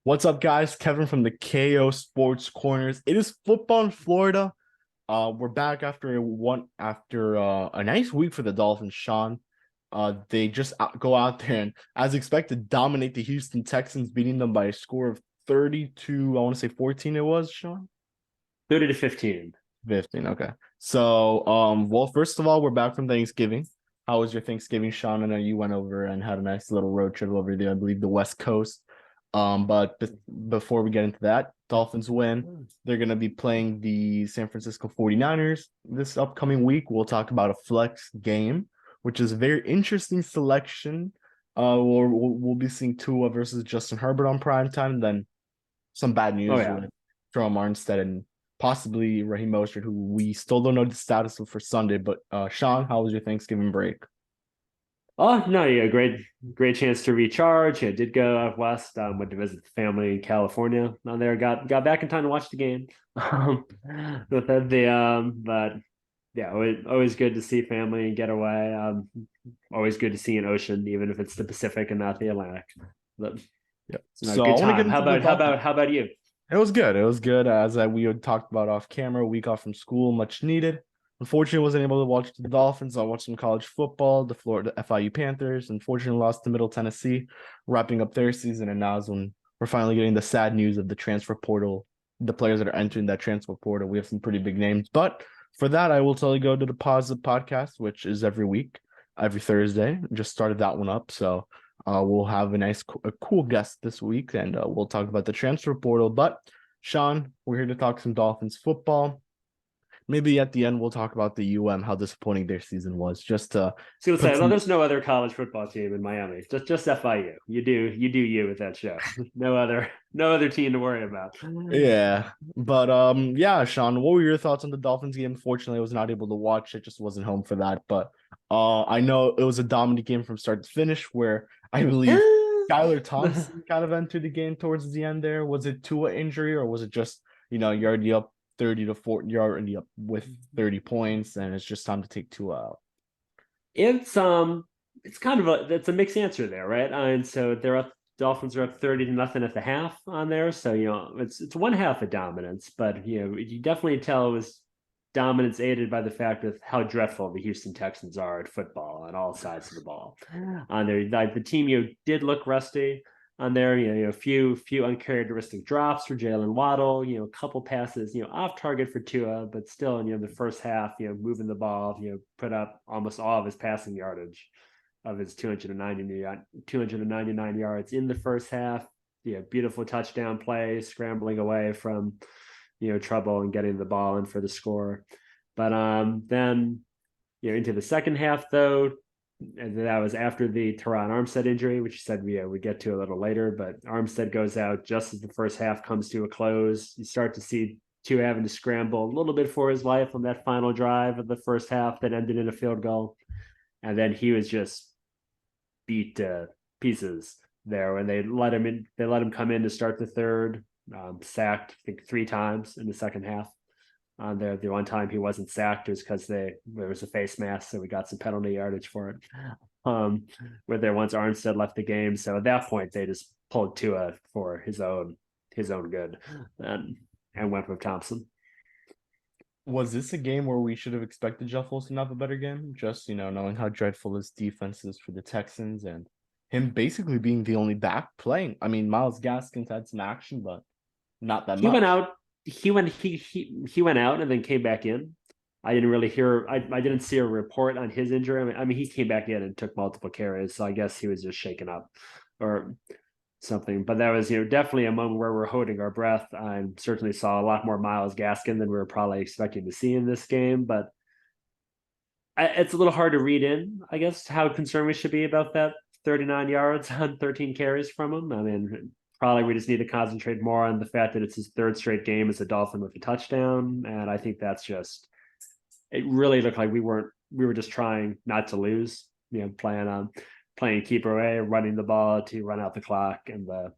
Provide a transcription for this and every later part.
What's up, guys? Kevin from the KO Sports Corners. It is football in Florida. We're back after a nice week for the Dolphins, Sean. They just go out there and, as expected, dominate the Houston Texans, beating them by a score of 32. I want to say 14. It was, Sean. 30 to 15. 15. Okay. So, well, first of all, we're back from Thanksgiving. How was your Thanksgiving, Sean? I know you went over and had a nice little road trip over there. I believe the West Coast. Before we get into that, Dolphins win. They're going to be playing the San Francisco 49ers this upcoming week. We'll talk about a flex game, which is a very interesting selection. We'll be seeing Tua versus Justin Herbert on prime time. Then some bad Oh news yeah. with Terrell Armstead and possibly Raheem Mostert, who we still don't know the status of for Sunday. But Sean, how was your Thanksgiving break? Oh no, yeah, great chance to recharge. I did go out west. Went to visit the family in California. On there, got back in time to watch the game. But yeah, always good to see family and get away. Always good to see an ocean, even if it's the Pacific and not the Atlantic. But Yeah. no, So I good want to get time. into the Dolphins. How about you? It was good. It was good. We had talked about off camera, a week off from school, much needed. Unfortunately, wasn't able to watch the Dolphins. I watched some college football, the Florida FIU Panthers. Unfortunately, lost to Middle Tennessee, wrapping up their season. And now is when we're finally getting the sad news of the transfer portal, the players that are entering that transfer portal. We have some pretty big names. But for that, I will tell you go to the Positive Podcast, which is every week, every Thursday. Just started that one up. So we'll have a cool guest this week, and we'll talk about the transfer portal. But Sean, we're here to talk some Dolphins football. Maybe at the end we'll talk about the how disappointing their season was. Just to I was gonna put say, no, some, there's no other college football team in Miami. Just FIU. You do you with that show. No other team to worry about. yeah. But yeah, Sean, what were your thoughts on the Dolphins game? Unfortunately, I was not able to watch it, just wasn't home for that. But I know it was a dominant game from start to finish, where I believe Skylar Thompson kind of entered the game towards the end there. Was it Tua injury, or was it just, you're already up 30 to 40, you're already up with 30 points, and it's just time to take Tua out? It's kind of it's a mixed answer there, right? And so Dolphins are up 30 to nothing at the half on there. So it's one half of dominance, but you definitely tell it was dominance aided by the fact of how dreadful the Houston Texans are at football on all sides of the ball. On there, like the team did look rusty on there. A few uncharacteristic drops for Jalen Waddle. A couple passes, off target for Tua, but still, the first half, moving the ball, put up almost all of his passing yardage of his 299 yards in the first half. Beautiful touchdown play, scrambling away from trouble and getting the ball in for the score. But then into the second half though, and that was after the Teron Armstead injury, which you said we get to a little later. But Armstead goes out just as the first half comes to a close. You start to see Tua having to scramble a little bit for his life on that final drive of the first half that ended in a field goal, and then he was just beat to pieces there when they let him in. They let him come in to start the third. Sacked, I think, 3 times in the second half. On there, the one time he wasn't sacked was because there was a face mask, so we got some penalty yardage for it. Where there once Armstead left the game, so at that point they just pulled Tua for his own good, and went with Thompson. Was this a game where we should have expected Jeff Wilson to have a better game? Just, knowing how dreadful his defense is for the Texans and him basically being the only back playing. I mean, Miles Gaskins had some action, but not that He went much. out. He went out and then came back in. I didn't really hear. I didn't see a report on his injury. I mean, he came back in and took multiple carries, so I guess he was just shaken up or something. But that was definitely a moment where we're holding our breath. I certainly saw a lot more Miles Gaskin than we were probably expecting to see in this game. But it's a little hard to read in, I guess, how concerned we should be about that 39 yards on 13 carries from him. I mean, probably we just need to concentrate more on the fact that it's his third straight game as a Dolphin with a touchdown. And I think that's just, it really looked like we were just trying not to lose, playing keeper away, running the ball to run out the clock in the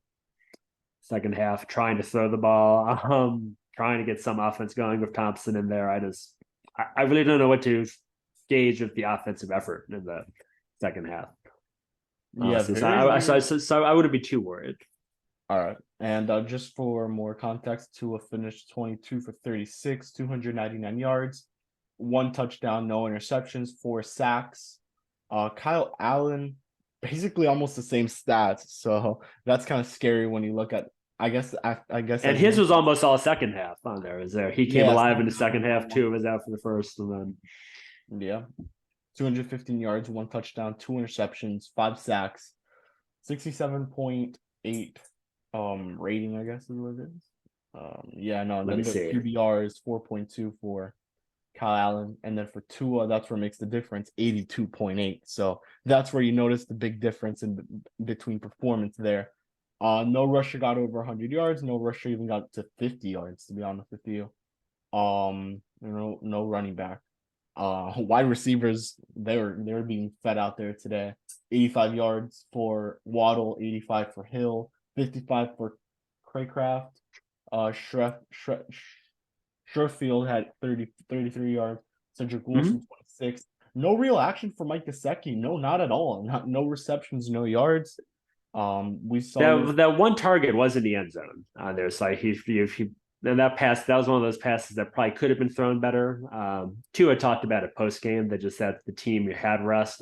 second half, trying to throw the ball, trying to get some offense going with Thompson in there. I really don't know what to gauge of the offensive effort in the second half. Yeah, Honestly, very, very. so I wouldn't be too worried. All right. And just for more context, Tua finished 22 for 36, 299 yards, one touchdown, no interceptions, four sacks. Kyle Allen, basically almost the same stats. So that's kind of scary when you look at, I guess And as you his was mentioned, almost all second half on there. Is there? He came yeah, alive in the second half second was half. all Two was out for the first, and then yeah, 215 yards, one touchdown, two interceptions, five sacks, 67.8 rating, I guess is what it is. Yeah, no, and let me then the see. QBR is 4.2 for Kyle Allen, and then for Tua, that's where it makes the difference, 82.8. So that's where you notice the big difference in between performance there. No rusher got over 100 yards, no rusher even got to 50 yards, to be honest with you. No running back. Wide receivers, they were being fed out there today. 85 yards for Waddle, 85 for Hill, 55 for Craycraft. Sherfield had 33 yards. Cedric Mhm. Wilson, 26. No real action for Mike Gesicki. No, not at all. No receptions, no yards. We saw this. That one target was in the end zone on there. So he and that pass, that was one of those passes that probably could have been thrown better. Tua talked about it post game that just that the team had rest.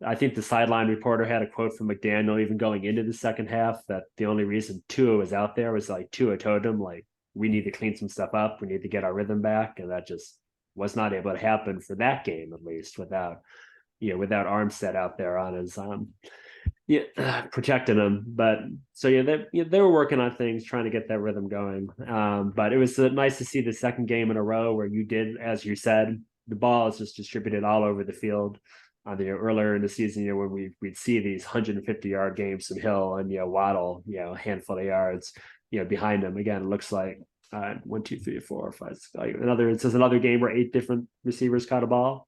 I think the sideline reporter had a quote from McDaniel even going into the second half that the only reason Tua was out there was like Tua told him like we need to clean some stuff up, we need to get our rhythm back, and that just was not able to happen for that game at least without without Armstead out there on his protecting them. But so they were working on things, trying to get that rhythm going. But it was nice to see the second game in a row where you did, as you said, the ball is just distributed all over the field. Earlier in the season, when we'd see these 150-yard games from Hill and Waddle, a handful of yards, behind him. Again, it looks like 1, 2, 3, 4, 5, 6, like another. It says another game where 8 different receivers caught a ball.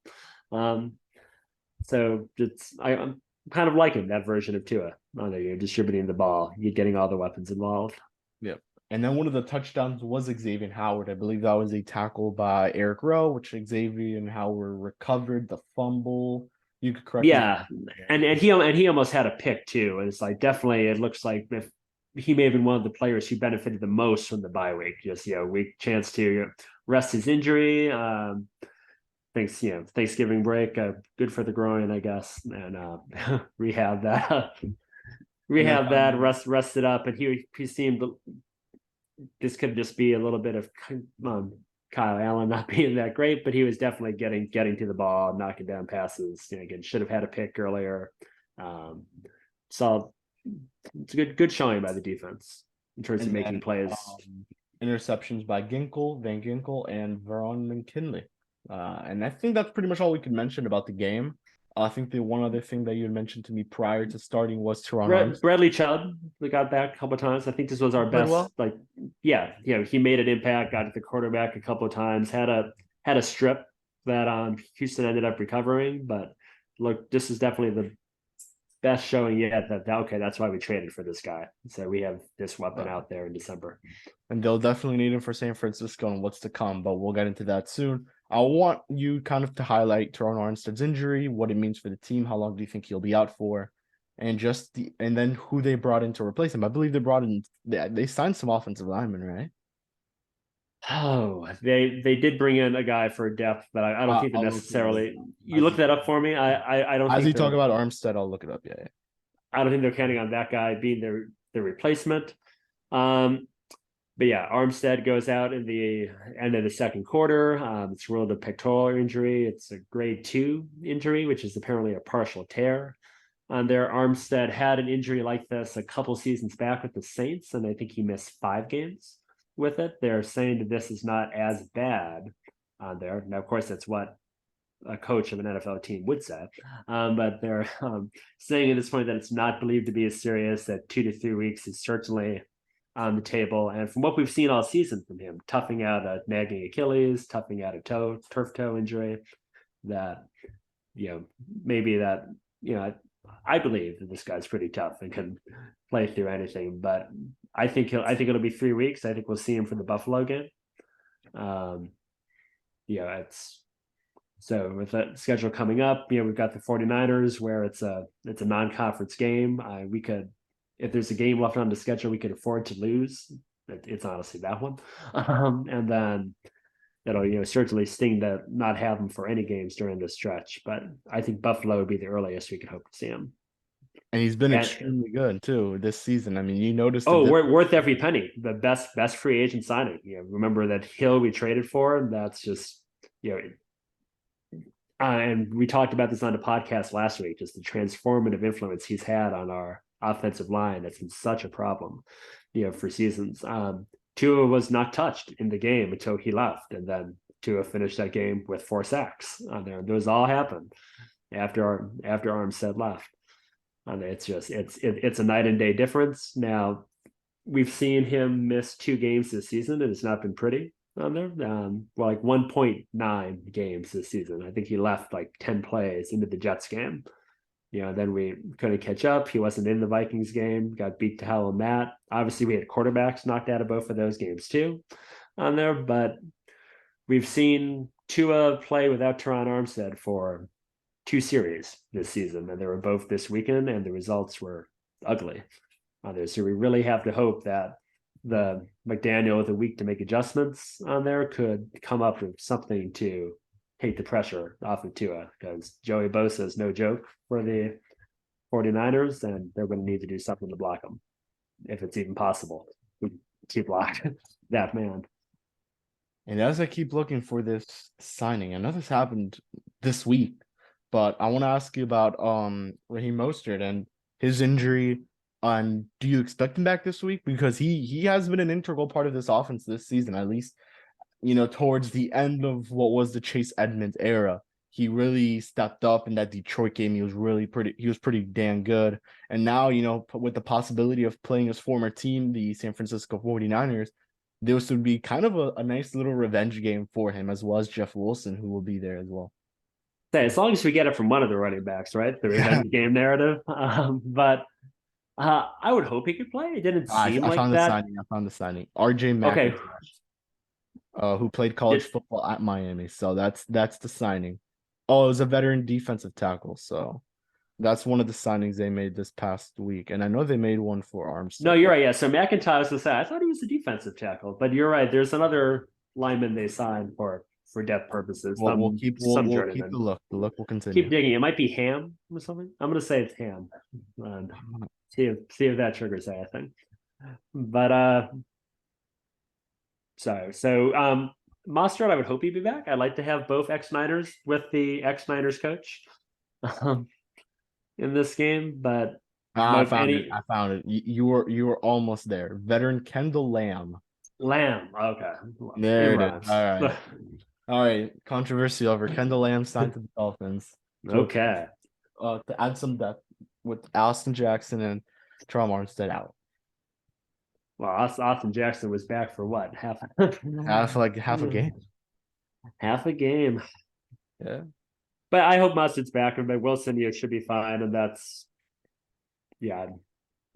So I'm kind of liking that version of Tua. You're distributing the ball, you're getting all the weapons involved. Yep. And then one of the touchdowns was Xavier Howard. I believe that was a tackle by Eric Rowe, which Xavier and Howard recovered the fumble. You could correct me. Yeah, and he almost had a pick too. And it's like definitely, it looks like if he may have been one of the players who benefited the most from the bye week. Just week chance to rest his injury. Thanksgiving break, good for the groin, I guess, and rehab that. And then Rest it up, and he seemed this could just be a little bit of Kyle Allen not being that great, but he was definitely getting to the ball, knocking down passes. Again, should have had a pick earlier. So it's a good showing by the defense in terms of making plays. Interceptions by Van Ginkel, and Veron McKinley. And I think that's pretty much all we could mention about the game. I think the one other thing that you had mentioned to me prior to starting was Teron Arms. Bradley Chubb, we got back a couple of times. I think this was our Played best. well. He made an impact. Got to the quarterback a couple of times. Had a strip that Houston ended up recovering. But look, this is definitely the best showing yet. That's why we traded for this guy. So we have this weapon out there in December. And they'll definitely need him for San Francisco and what's to come, but we'll get into that soon. I want you kind of to highlight Teron Armstead's injury, what it means for the team, how long do you think he'll be out for, and then who they brought in to replace him. I believe they signed some offensive linemen, right? Oh, they did bring in a guy for depth, but I don't think they're I'll look it up. necessarily. You look that up for me. I don't As think you talk about Armstead, I'll look it up. Yeah. I don't think they're counting on that guy being their replacement. But yeah, Armstead goes out in the end of the second quarter. It's ruled a pectoral injury. It's a grade 2 injury, which is apparently a partial tear. There, Armstead had an injury like this a couple seasons back with the Saints, and I think he missed 5 games with it. They're saying that this is not as bad on there. Now, of course, that's what a coach of an NFL team would say. But they're saying at this point that it's not believed to be as serious, that 2 to 3 weeks is certainly on the table. And from what we've seen all season from him, toughing out a nagging Achilles, toughing out a turf toe injury, that, maybe that, I believe that this guy's pretty tough and can play through anything, but I think it'll be 3 weeks. I think we'll see him for the Buffalo game. It's so with that schedule coming up, we've got the 49ers where it's a non-conference game. We could if there's a game left on the schedule we can afford to lose, it's honestly that one. And then it'll certainly sting to not have him for any games during this stretch. But I think Buffalo would be the earliest we could hope to see him. And he's been And extremely good too this season. I mean, you noticed the oh, difference. worth every penny. The best free agent signing. Remember that Hill we traded for, and that's just and we talked about this on the podcast last week, just the transformative influence he's had on our offensive line. That's been such a problem, for seasons. Tua was not touched in the game until he left, and then Tua finished that game with 4 sacks on there. Those all happened after Armstead left. And it's a night and day difference. Now we've seen him miss 2 games this season, and it's not been pretty on there. Well, like 1.9 games this season. I think he left like 10 plays into the Jets game. Then we couldn't catch up. He wasn't in the Vikings game, got beat to hell in that. Obviously, we had quarterbacks knocked out of both of those games too on there, but we've seen Tua play without Teron Armstead for 2 series this season, and they were both this weekend, and the results were ugly on there. So we really have to hope that the McDaniel with a week to make adjustments on there could come up with something to take the pressure off of Tua, because Joey Bosa is no joke for the 49ers, and they're going to need to do something to block him, if it's even possible to block that man. And as I keep looking for this signing, I know this happened this week, but I want to ask you about Raheem Mostert and his injury. And do you expect him back this week? Because he has been an integral part of this offense this season, at least, towards the end of what was the Chase Edmonds era. He really stepped up in that Detroit game. He was pretty damn good. And now, with the possibility of playing his former team, the San Francisco 49ers, this would be kind of a nice little revenge game for him, as well as Jeff Wilson, who will be there as well. As long as we get it from one of the running backs, right? The revenge game narrative. But I would hope he could play. It didn't seem I like found that. I found the signing. RJ Okay. McIntosh, who played college football at Miami. So that's the signing. Oh, it was a veteran defensive tackle. So that's one of the signings they made this past week. And I know they made one for Armstead. No, you're right. Yeah. So McIntosh was I thought he was a defensive tackle, but you're right. There's another lineman they signed for depth purposes. Well, we'll keep the look. The look will continue. Keep digging. It might be Ham or something. I'm gonna say it's Ham. See if that triggers anything. But sorry. So Mostert, I would hope he'd be back. I'd like to have both ex-Niners with the ex-Niners coach in this game, but I found it. You were almost there. Veteran Kendall Lamb. Okay. There it is. All right. All right. Controversy over Kendall Lamb signed to the Dolphins. Okay. To add some depth with Austin Jackson and Teron Armstead out. Well, Austin Jackson was back for what? Half a game. Half a game. Yeah. But I hope Mustert's back, and Wilson should be fine. And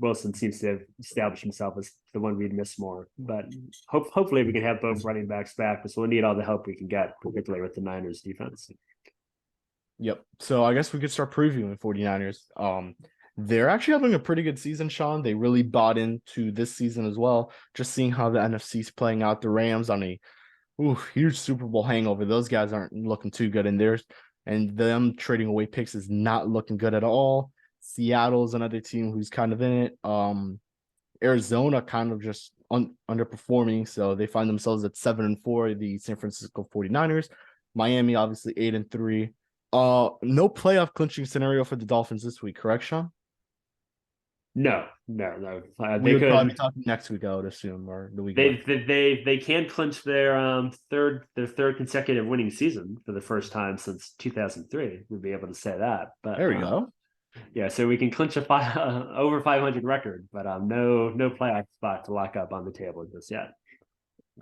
Wilson seems to have established himself as the one we'd miss more. But hopefully we can have both running backs back, because we'll need all the help we can get, particularly with the Niners defense. Yep. So I guess we could start previewing 49ers. They're actually having a pretty good season, Sean. They really bought into this season as well. Just seeing how the NFC's playing out. The Rams on a huge Super Bowl hangover. Those guys aren't looking too good in theirs. And them trading away picks is not looking good at all. Seattle's another team who's kind of in it. Arizona kind of just underperforming. So they find themselves at 7-4, the San Francisco 49ers. Miami, obviously 8-3. No playoff clinching scenario for the Dolphins this week, correct, Sean? No. We would probably be talking next week, I would assume, or the week. They can clinch their third consecutive winning season for the first time since 2003. We'd be able to say that. But there we go. Yeah, so we can clinch a over 500 record, but no playoff spot to lock up on the table just yet.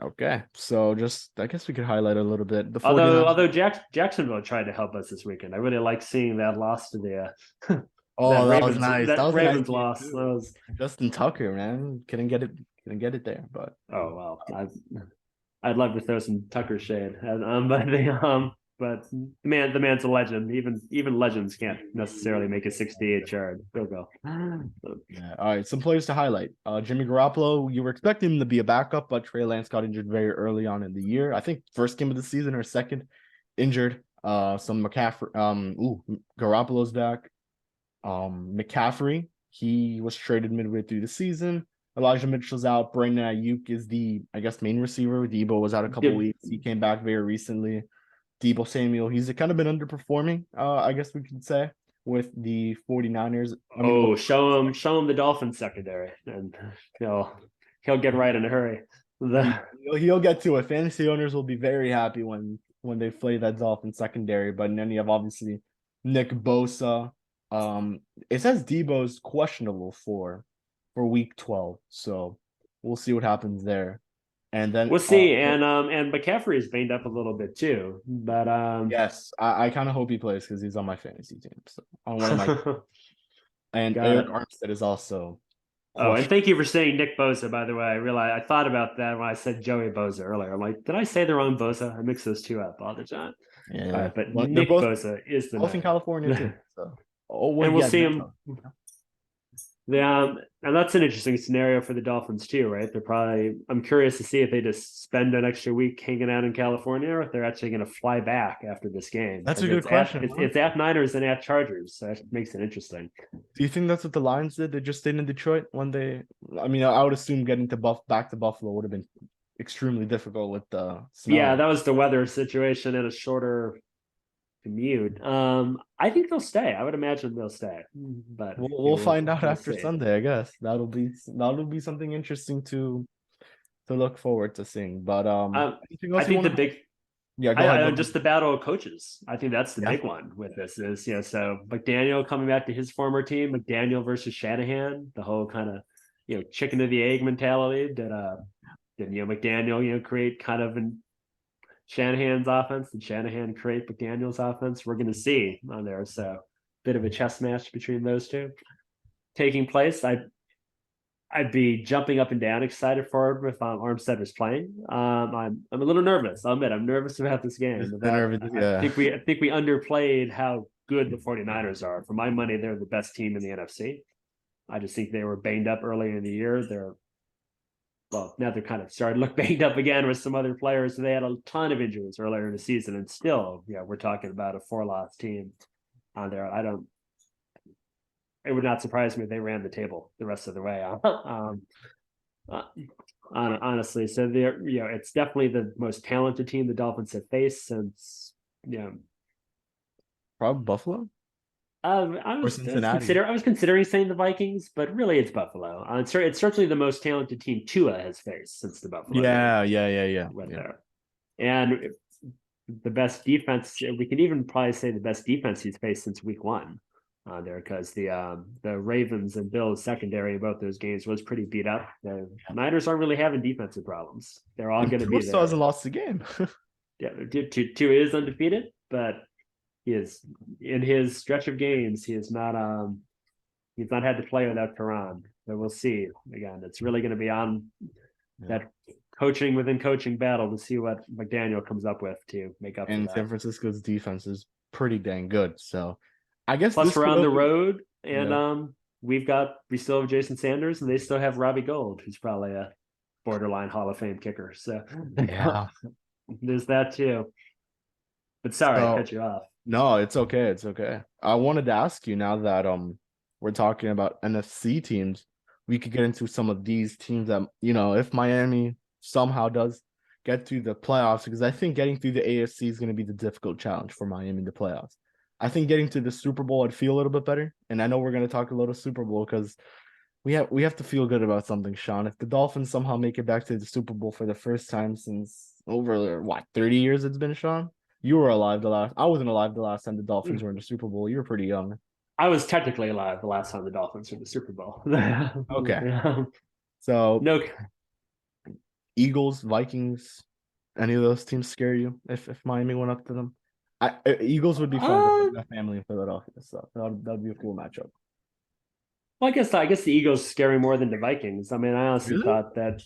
Okay, so I guess we could highlight a little bit. Although Jacksonville tried to help us this weekend, I really like seeing that loss to the. That was nice. That was Ravens nice loss. Justin Tucker, man, couldn't get it there, but I'd love to throw some Tucker shade. but the man's a legend. Even legends can't necessarily make a 68-yard field goal. Yeah. All right. Some players to highlight. Jimmy Garoppolo, you were expecting him to be a backup, but Trey Lance got injured very early on in the year. I think first game of the season or second, injured. Some McCaffrey. Garoppolo's back. McCaffrey, he was traded midway through the season. Elijah Mitchell's out. Brandon Ayuk is the, I guess, main receiver. Debo was out a couple weeks. He came back very recently. Debo Samuel, he's kind of been underperforming, I guess we could say, with the 49ers. I mean, show him the Dolphins secondary, and he'll get right in a hurry. He'll get to it. Fantasy owners will be very happy when they play that Dolphin secondary. But then you have obviously Nick Bosa. It says Debo's questionable for week 12, so we'll see what happens there. And then we'll see. And McCaffrey is banged up a little bit too. But yes, I kind of hope he plays because he's on my fantasy team. So on one of my and Eric Armstead is also. Oh, and thank you for saying Nick Bosa, by the way. I thought about that when I said Joey Bosa earlier. I'm like, did I say the wrong Bosa? I mix those two up all the time. Yeah, but Nick Bosa is the both in California too. So and we'll see him. Yeah, and that's an interesting scenario for the Dolphins too, right? I'm curious to see if they just spend an extra week hanging out in California, or if they're actually going to fly back after this game. That's a good question. It's at Niners and at Chargers, so that makes it interesting. Do you think that's what the Lions did? They just stayed in Detroit one day. I mean, I would assume getting back to Buffalo would have been extremely difficult with the snow. Yeah, that was the weather situation and a shorter commute. I think they'll stay. I would imagine they'll stay, but we'll find out after Sunday. I guess that'll be something interesting to look forward to seeing. But I think the big go ahead. Just the battle of coaches. I think that's the big one with this is so McDaniel coming back to his former team, McDaniel versus Shanahan, the whole kind of chicken or the egg mentality. Did McDaniel create kind of an Shanahan's offense? Did Shanahan create McDaniel's offense? We're going to see on there. So, bit of a chess match between those two taking place. I'd be jumping up and down, excited for it if Armstead was playing. I'm a little nervous. I'll admit I'm nervous about this game. I think we underplayed how good the 49ers are. For my money, they're the best team in the NFC. I just think they were banged up earlier in the year. Now they're kind of starting to look banged up again with some other players. So they had a ton of injuries earlier in the season, and still, we're talking about a 4-loss team on there. It would not surprise me if they ran the table the rest of the way. Honestly, so it's definitely the most talented team the Dolphins have faced since probably Buffalo. I was considering saying the Vikings, but really it's Buffalo. It's certainly the most talented team Tua has faced since the Buffalo. Went there, and the best defense. We can even probably say the best defense he's faced since week 1. There, because the Ravens and Bills secondary in both those games was pretty beat up. The Niners aren't really having defensive problems. They're all going to be there. Still hasn't lost the game. Tua is undefeated, but he is in his stretch of games. He's not had to play without Quran. So we'll see. Again, it's really going to be on that coaching within coaching battle to see what McDaniel comes up with to make up. And San Francisco's defense is pretty dang good. So I guess plus we're on the road, and we still have Jason Sanders, and they still have Robbie Gould, who's probably a borderline Hall of Fame kicker. So there's that too. But sorry, I cut you off. No, it's okay. It's okay. I wanted to ask you now that we're talking about NFC teams, we could get into some of these teams that, if Miami somehow does get to the playoffs, because I think getting through the AFC is going to be the difficult challenge for Miami in the playoffs. I think getting to the Super Bowl, I'd feel a little bit better. And I know we're going to talk a little Super Bowl because we have to feel good about something, Sean. If the Dolphins somehow make it back to the Super Bowl for the first time since over 30 years it's been, Sean? You were alive I wasn't alive the last time the Dolphins were in the Super Bowl. You were pretty young. I was technically alive the last time the Dolphins were in the Super Bowl. Okay. So no. Eagles, Vikings, any of those teams scare you if Miami went up to them? Eagles would be fun to have family in Philadelphia, so that'd be a cool matchup. Well, I guess the Eagles scare me more than the Vikings. I mean, I honestly thought that.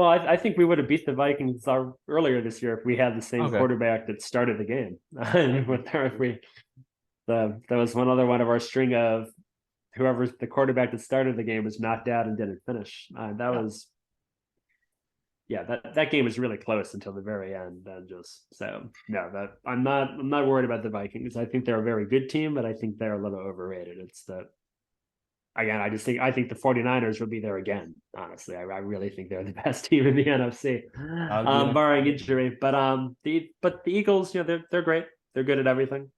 Well, I think we would have beat the Vikings earlier this year if we had the same Okay. quarterback that started the game. If we that was one of our string of whoever the quarterback that started the game was knocked out and didn't finish. That Yeah. was that game was really close until the very end. And just so no, that I'm not worried about the Vikings. I think they're a very good team, but I think they're a little overrated. It's that again, I think the 49ers will be there again. Honestly, I really think they're the best team in the NFC, I'll give them. barring injury. But the Eagles, they're great. They're good at everything.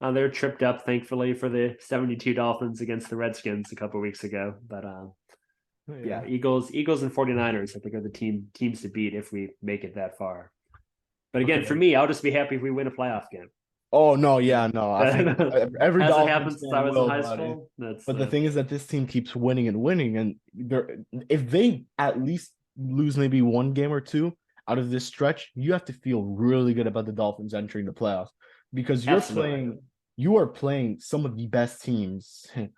They're tripped up, thankfully, for the 72 Dolphins against the Redskins a couple weeks ago. But yeah, Eagles and 49ers, I think, are the teams to beat if we make it that far. But again, for Okay. me, I'll just be happy if we win a playoff game. Oh no, yeah, no. I think every Hasn't Dolphins happened since I fan was in will, high buddy. school. That's But the thing is that this team keeps winning and winning, and if they at least lose maybe one game or two out of this stretch, you have to feel really good about the Dolphins entering the playoffs because absolutely. you are playing some of the best teams in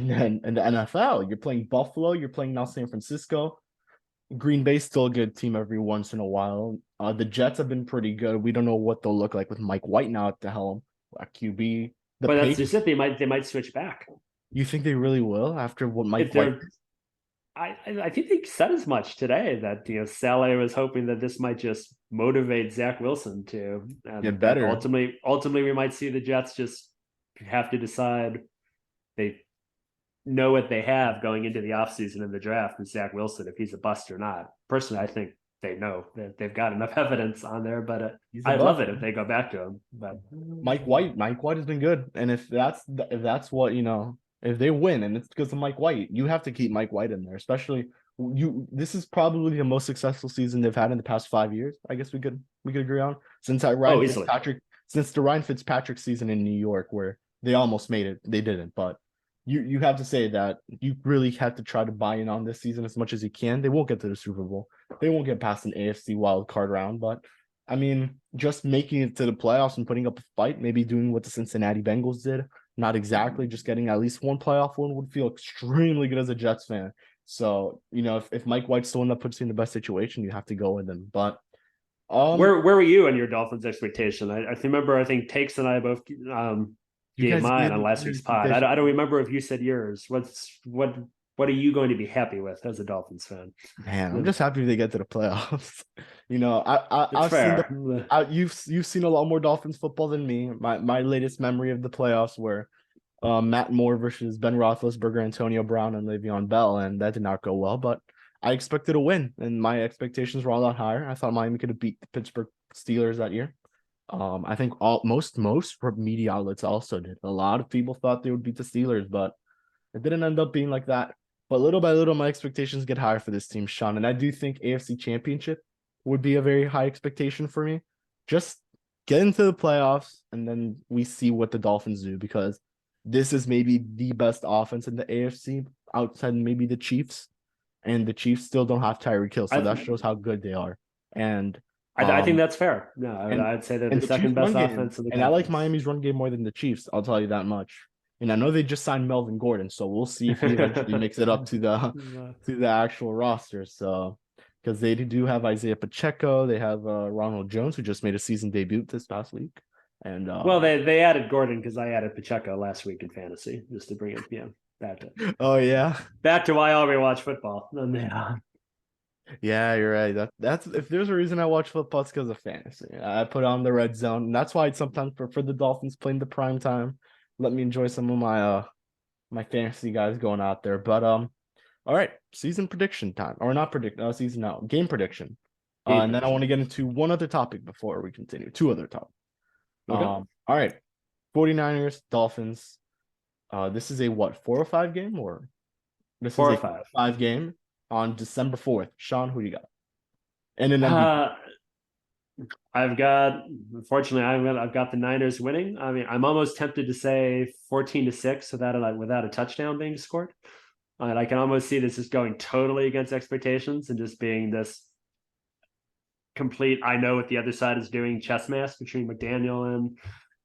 the NFL. You're playing Buffalo, you're playing now San Francisco. Green Bay's still a good team every once in a while. The Jets have been pretty good. We don't know what they'll look like with Mike White now at the helm, at QB. The But that's Patriots, just it. They might switch back you think they really will after what Mike if White? they're. I think they said as much today that Saleh was hoping that this might just motivate Zach Wilson to, Get and that better. ultimately we might see the Jets just have to decide they know what they have going into the offseason and the draft with Zach Wilson if he's a bust or not. Personally, I think they know that they've got enough evidence on there, but He's a I'd love bust. it if they go back to him. But Mike White has been good, and if that's what if they win and it's because of Mike White, you have to keep Mike White in there. Especially you. This is probably the most successful season they've had in the past 5 years. I guess we could agree on since oh, easily. Since the Ryan Fitzpatrick season in New York where they almost made it, they didn't. But you have to say that you really have to try to buy in on this season as much as you can. They won't get to the Super Bowl. They won't get past an AFC wild card round, but I mean, just making it to the playoffs and putting up a fight, maybe doing what the Cincinnati Bengals did, not exactly just getting at least one playoff win would feel extremely good as a Jets fan. So, if Mike White's the one that puts you in the best situation, you have to go with him. But Where were you on your Dolphins expectation? I remember I think Takes and I both you gave guys mine gave on last your week's pod. I don't remember if you said yours. What are you going to be happy with as a Dolphins fan? Man, I'm just happy they get to the playoffs. It's I've seen fair. you've seen a lot more Dolphins football than me. My latest memory of the playoffs were Matt Moore versus Ben Roethlisberger, Antonio Brown, and Le'Veon Bell, and that did not go well. But I expected a win, and my expectations were a lot higher. I thought Miami could have beat the Pittsburgh Steelers that year. I think most media outlets also did. A lot of people thought they would beat the Steelers, but it didn't end up being like that. But little by little, my expectations get higher for this team, Sean. And I do think AFC Championship would be a very high expectation for me. Just get into the playoffs, and then we see what the Dolphins do because this is maybe the best offense in the AFC outside maybe the Chiefs. And the Chiefs still don't have Tyreek Hill, so I that shows how good they are. And I think that's fair. No, and I'd say they're the and the Chiefs second best run game. offense in the And I like conference. Miami's run game more than the Chiefs. I'll tell you that much. And I know they just signed Melvin Gordon, so we'll see if he eventually makes it up to the to the actual roster. So because they do have Isaiah Pacheco, they have Ronald Jones who just made a season debut this past week, and Well, they added Gordon because I added Pacheco last week in fantasy just to bring it, back to oh yeah, why I always watch football. And yeah, yeah, you're right. That's if there's a reason I watch football, it's because of fantasy. I put on the red zone, and that's why I sometimes prefer the Dolphins playing the prime time. Let me enjoy some of my fantasy guys going out there. But all right, season prediction time, or not predict season now game prediction. game And then I want prediction. to get into one other topic before we continue. Two other topics. Okay, All right, 49ers, Dolphins. This is a what 4 or 5 game or this is four or a five. 5 game on December 4th. Sean, who do you got? And an MVP. Uh, unfortunately, I've got the Niners winning. I mean, I'm almost tempted to say 14-6 without a touchdown being scored. And I can almost see this as going totally against expectations and just being this complete, I know what the other side is doing chess match between McDaniel and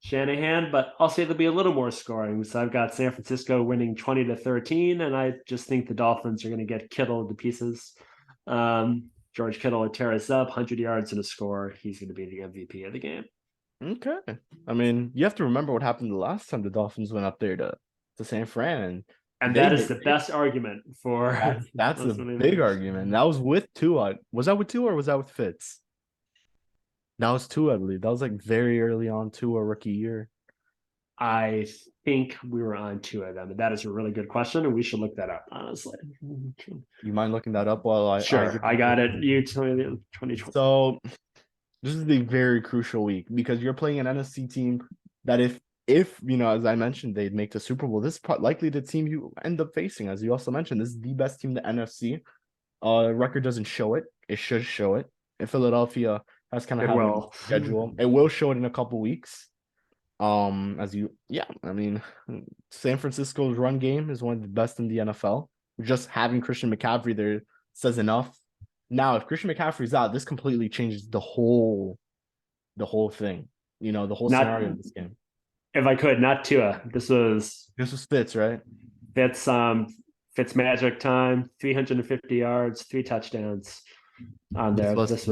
Shanahan, but I'll say there'll be a little more scoring. So I've got San Francisco winning 20-13, and I just think the Dolphins are going to get kittled to pieces. George Kittle would tear us up, 100 yards and a score. He's going to be the MVP of the game. Okay. I mean, you have to remember what happened the last time the Dolphins went up there to San Fran, And they that is made the best argument for that's a big argument. That was with Tua. Was that with Tua or was that with Fitz? That was Tua, I believe. That was like very early on Tua rookie year. I think we were on two of them. And that is a really good question, and we should look that up, honestly. You mind looking that up while Sure, I got it. You tell me the 2020. So this is a very crucial week because you're playing an NFC team that if you know, as I mentioned, they'd make the Super Bowl. This is likely the team you end up facing, as you also mentioned. This is the best team in the NFC. Record doesn't show it. It should show it. If Philadelphia has kind of a schedule, it will show it in a couple weeks. I mean, San Francisco's run game is one of the best in the NFL. Just having Christian McCaffrey there says enough. Now, if Christian McCaffrey's out, this completely changes the whole thing. You know, the whole scenario of this game. If I could, not Tua. This was Fitz, right? Fitz magic time, 350 yards, 3 touchdowns on there. This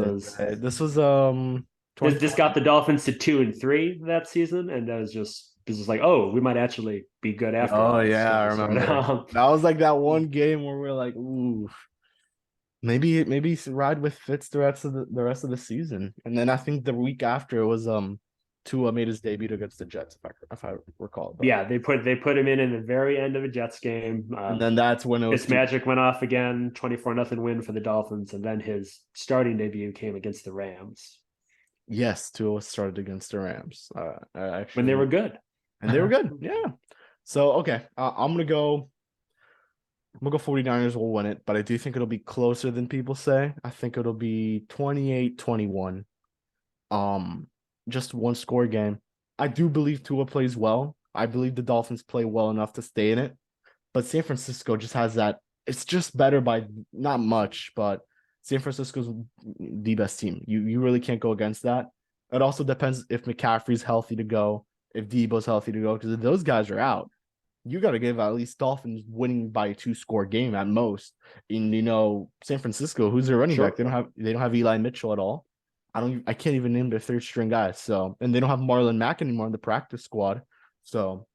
got the Dolphins to 2-3 that season, and that was just like, oh, we might actually be good after. Oh yeah, I remember. That was like that one game where we're like, ooh, maybe ride with Fitz the rest of the season. And then I think the week after it was Tua made his debut against the Jets, if I recall. But yeah, they put him in the very end of a Jets game. And then that's when his magic went off again, 24-0 win for the Dolphins, and then his starting debut came against the Rams. Yes, Tua started against the Rams. Actually, when they were good. And they were good, yeah. So okay, I'm gonna go 49ers will win it, but I do think it'll be closer than people say. I think it'll be 28-21. Just one score game. I do believe Tua plays well. I believe the Dolphins play well enough to stay in it. But San Francisco just has that. It's just better by not much, but San Francisco's the best team. You really can't go against that. It also depends if McCaffrey's healthy to go, if Debo's healthy to go, because if those guys are out, you got to give at least Dolphins winning by a 2-score game at most. And San Francisco, who's their running back? They don't have Eli Mitchell at all. I can't even name their third string guys. So, and they don't have Marlon Mack anymore in the practice squad. So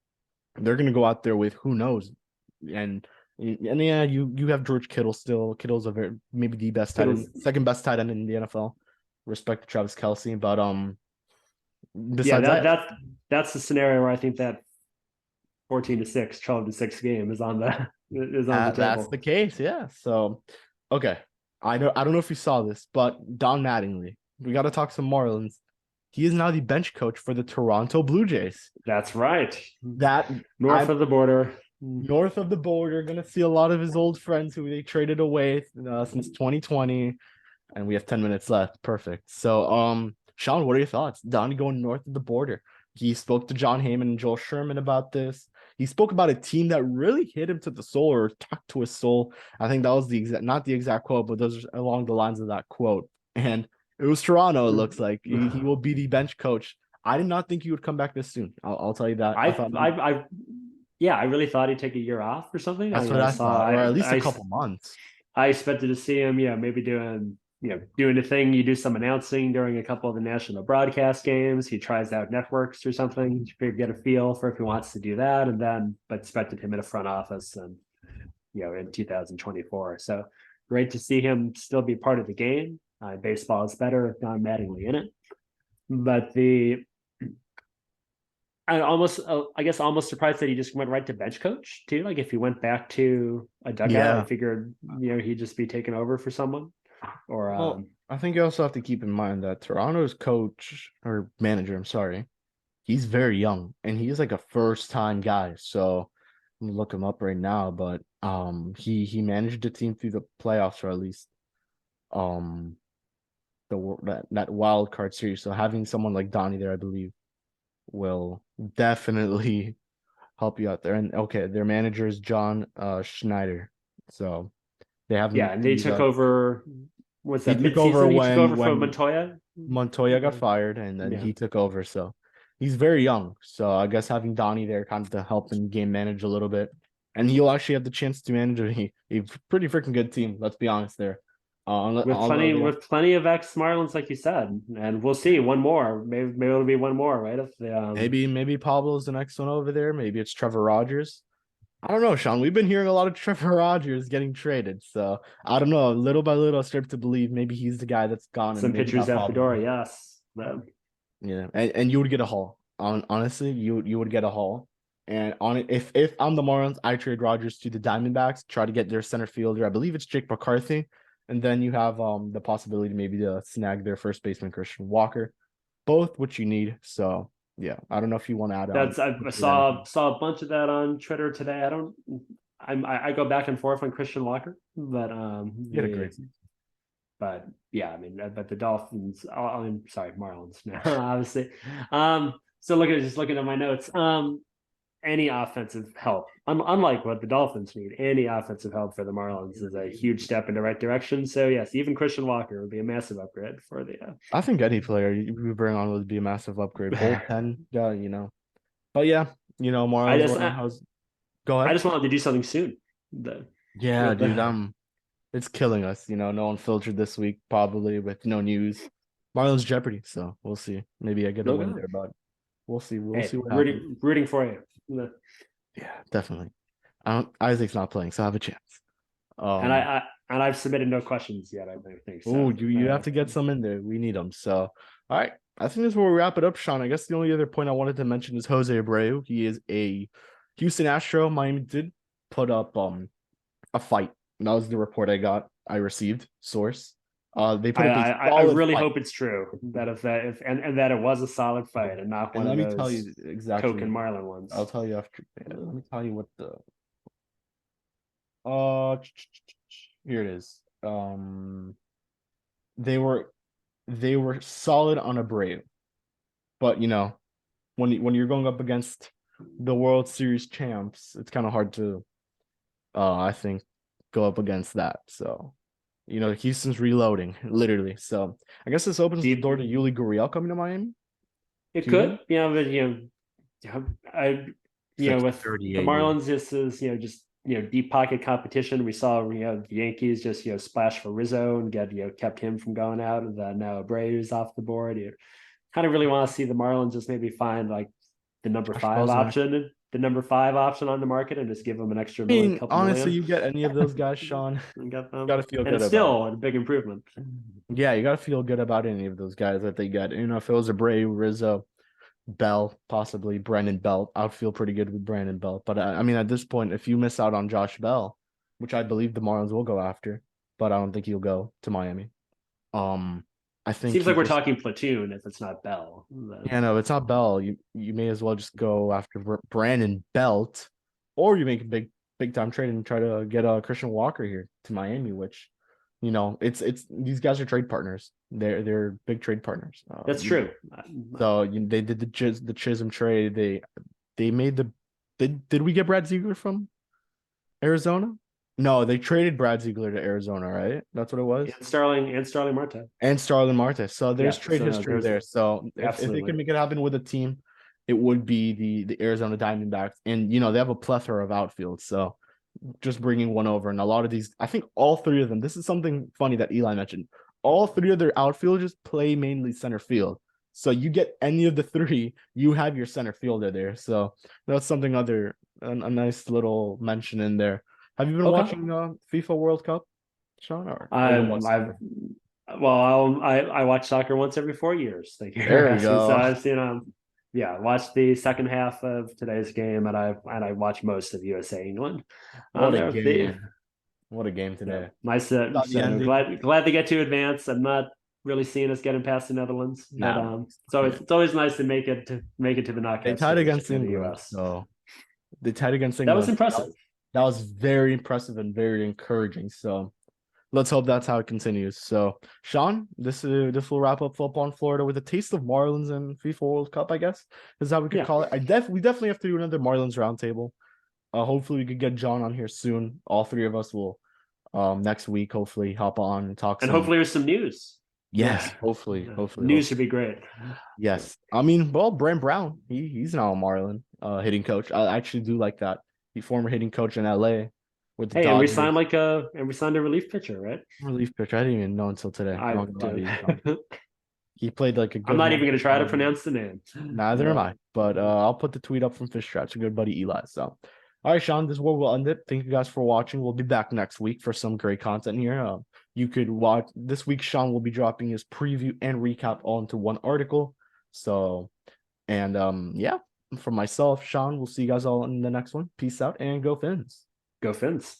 they're gonna go out there with who knows. And yeah, you have George Kittle still. Kittle's maybe the best tight end, second best tight end in the NFL. Respect to Travis Kelce. But besides that's the scenario where I think that 14-6, 12-6 game is on the table. That's the case, yeah. So okay. I don't know if you saw this, but Don Mattingly, we got to talk some Marlins. He is now the bench coach for the Toronto Blue Jays. That's right. North of the border, gonna see a lot of his old friends who they traded away since 2020, and we have 10 minutes left. Perfect. So, Sean, what are your thoughts? Donnie going north of the border. He spoke to John Heyman and Joel Sherman about this. He spoke about a team that really hit him to the soul or talked to his soul. I think that was not the exact quote, but those are along the lines of that quote. And it was Toronto. It looks like he will be the bench coach. I did not think he would come back this soon. I'll tell you that. I really thought he'd take a year off or something. That's what I thought, or at least a couple months. I expected to see him, maybe doing the thing. You do some announcing during a couple of the national broadcast games. He tries out networks or something to get a feel for if he wants to do that. And then, but expected him in a front office and, in 2024. So great to see him still be part of the game. Baseball is better if Don Mattingly in it. But I guess almost surprised that he just went right to bench coach too. Like if he went back to a dugout, I figured, he'd just be taking over for someone. I think you also have to keep in mind that Toronto's coach or manager, I'm sorry, he's very young and he's like a first-time guy. So I'm gonna look him up right now, but he managed the team through the playoffs, or at least that wild card series. So having someone like Donnie there, I believe, will definitely help you out there. And okay, their manager is John Schneider. So they have and they took over. What's that? He took over when Montoya. Montoya got fired, and then he took over. So he's very young. So I guess having Donnie there kind of to help him game manage a little bit, and he'll actually have the chance to manage a pretty freaking good team. Let's be honest there. with plenty of ex Marlins, like you said, and we'll see one more. Maybe it'll be one more, right? If the maybe Pablo's the next one over there. Maybe it's Trevor Rogers. I don't know, Sean. We've been hearing a lot of Trevor Rogers getting traded, so I don't know. Little by little, I start to believe maybe he's the guy that's gone, and some maybe pitchers not at Pablo. Fedora, yes. Yeah, and you would get a haul. Honestly, you would get a haul. And on it, if I'm the Marlins, I trade Rogers to the Diamondbacks, try to get their center fielder. I believe it's Jake McCarthy, and then you have the possibility maybe to snag their first baseman Christian Walker, both which you need. So yeah, I don't know if you want to add on. I saw a bunch of that on Twitter today. I go back and forth on Christian Walker, but Get a great season. but yeah, I mean, but the Dolphins. I'm sorry, Marlins now, obviously. So looking at my notes. Any offensive help, unlike what the Dolphins need, any offensive help for the Marlins is a huge step in the right direction. So yes, even Christian Walker would be a massive upgrade for the. I think any player you bring on would be a massive upgrade. Bullpen, yeah, But yeah, Marlins. Go I ahead. just wanted to do something soon. Yeah, dude. It's killing us. No one filtered this week, probably with no news. Marlins Jeopardy, so we'll see. Maybe I get a win there, but we'll see. We'll see what happens. Rooting for you. Yeah, definitely. Isaac's not playing, so I have a chance. And I've submitted no questions yet. I think. So. Oh, you have to get some in there. We need them. So, all right. I think this is where we wrap it up, Sean. I guess the only other point I wanted to mention is Jose Abreu. He is a Houston Astro. Miami did put up a fight. And that was the report I received. Source. They put I really hope it's true that if that it was a solid fight and not one of those tell you exactly Coke and Marlin ones. I'll tell you after. Let me tell you what the here it is. They were solid on Abreu, but when you're going up against the World Series champs, it's kind of hard to I think go up against that. So Houston's reloading, literally. So I guess this opens the door to Yuli Gurriel coming to Miami. It could, but with the Marlins, this is just deep pocket competition. We saw the Yankees just splash for Rizzo and get kept him from going out, and then now Abreu's off the board. You kind of really want to see the Marlins just maybe find like the number 5 option. The number 5 option on the market and just give them an extra million. Honestly, you get any of those guys, Sean, you gotta feel good. It's still a big improvement. Yeah, you gotta feel good about any of those guys that they get. If it was Abreu, Rizzo, Bell, possibly Brandon Belt, I'd feel pretty good with Brandon Belt. But I mean, at this point, if you miss out on Josh Bell, which I believe the Marlins will go after, but I don't think he'll go to Miami. I think seems like we're talking platoon if it's not Bell. Yeah, no, it's not Bell. You may as well just go after Brandon Belt, or you make a big time trade and try to get a Christian Walker here to Miami, which it's these guys are trade partners. They're big trade partners. That's true. So they did the Chisholm trade. They made did we get Brad Ziegler from Arizona? No, they traded Brad Ziegler to Arizona, right? That's what it was. And Starling Marte. And Starling Marte. So there's trade history there. So if they can make it happen with a team, it would be the Arizona Diamondbacks. And they have a plethora of outfield. So just bringing one over, and a lot of these, I think all 3 of them. This is something funny that Eli mentioned. All 3 of their outfielders play mainly center field. So you get any of the 3, you have your center fielder there. So that's something a nice little mention in there. Have you been watching FIFA World Cup, Sean? I watch soccer once every 4 years. Thank you. There we go. So I've watched the second half of today's game, and I watched most of USA England. What a game! What a game today. Nice. Glad to get to advance. I'm not really seeing us getting past the Netherlands, but so it's always nice to make it to the knockout. They tied against England, so they tied against England. That was impressive. That was very impressive and very encouraging. So let's hope that's how it continues. So Sean, this will wrap up football in Florida with a taste of Marlins and FIFA World Cup, I guess is how we could call it. We definitely have to do another Marlins roundtable. Hopefully we could get John on here soon. All 3 of us will next week hopefully hop on and talk. And hopefully there's some news. Yes, hopefully. News should be great. Yes. I mean, well, Brent Brown, he's now a Marlin hitting coach. I actually do like that. He former hitting coach in LA with the Hey, Dodgers and we signed a relief pitcher, right? relief pitcher. I didn't even know until today. I'm I not gonna lie to do. you, Sean. He played like a I'm good not even month. gonna try to pronounce the name. Neither am I. But I'll put the tweet up from Fish Scratch, a good buddy Eli. So, all right, Sean, this is where we'll end it. Thank you guys for watching. We'll be back next week for some great content here. You could watch this week. Sean will be dropping his preview and recap all into one article. So, and yeah, from myself, Sean, we'll see you guys all in the next one. Peace out and go Fins. Go Fins.